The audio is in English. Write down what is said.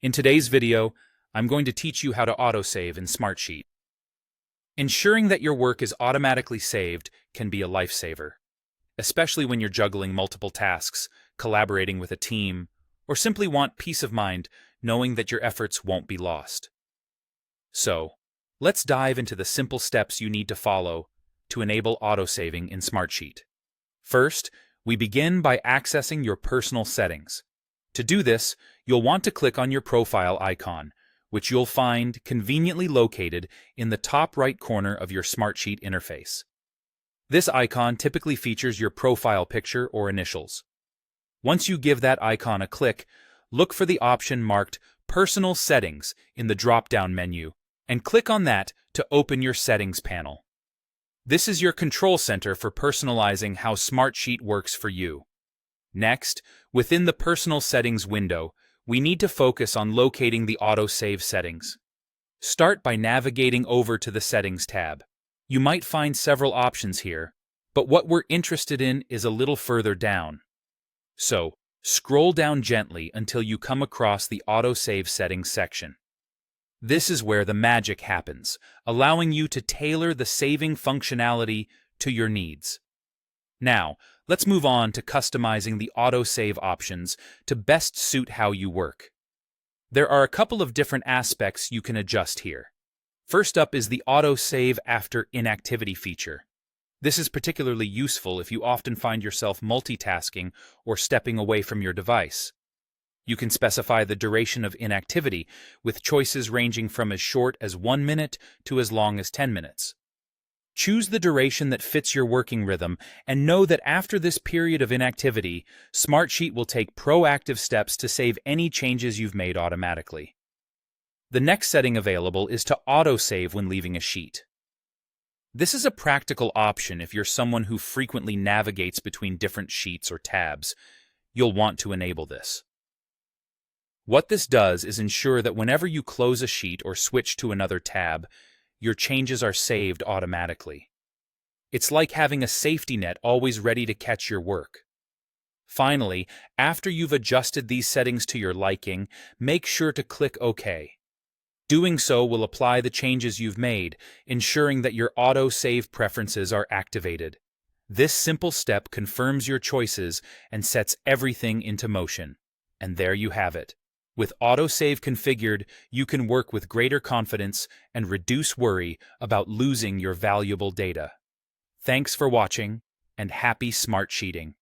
In today's video, I'm going to teach you how to autosave in Smartsheet. Ensuring that your work is automatically saved can be a lifesaver, especially when you're juggling multiple tasks, collaborating with a team, or simply want peace of mind knowing that your efforts won't be lost. So, let's dive into the simple steps you need to follow to enable autosaving in Smartsheet. First, we begin by accessing your personal settings. To do this, you'll want to click on your profile icon, which you'll find conveniently located in the top right corner of your Smartsheet interface. This icon typically features your profile picture or initials. Once you give that icon a click, look for the option marked Personal Settings in the drop-down menu, and click on that to open your Settings panel. This is your control center for personalizing how Smartsheet works for you. Next, within the Personal Settings window, we need to focus on locating the autosave settings. Start by navigating over to the Settings tab. You might find several options here, but what we're interested in is a little further down. So, scroll down gently until you come across the Autosave Settings section. This is where the magic happens, allowing you to tailor the saving functionality to your needs. Now, let's move on to customizing the autosave options to best suit how you work. There are a couple of different aspects you can adjust here. First up is the autosave after inactivity feature. This is particularly useful if you often find yourself multitasking or stepping away from your device. You can specify the duration of inactivity, with choices ranging from as short as 1 minute to as long as 10 minutes. Choose the duration that fits your working rhythm, and know that after this period of inactivity, Smartsheet will take proactive steps to save any changes you've made automatically. The next setting available is to autosave when leaving a sheet. This is a practical option if you're someone who frequently navigates between different sheets or tabs. You'll want to enable this. What this does is ensure that whenever you close a sheet or switch to another tab, your changes are saved automatically. It's like having a safety net always ready to catch your work. Finally, after you've adjusted these settings to your liking, make sure to click OK. Doing so will apply the changes you've made, ensuring that your auto-save preferences are activated. This simple step confirms your choices and sets everything into motion. And there you have it. With autosave configured, you can work with greater confidence and reduce worry about losing your valuable data. Thanks for watching, and happy Smartsheeting.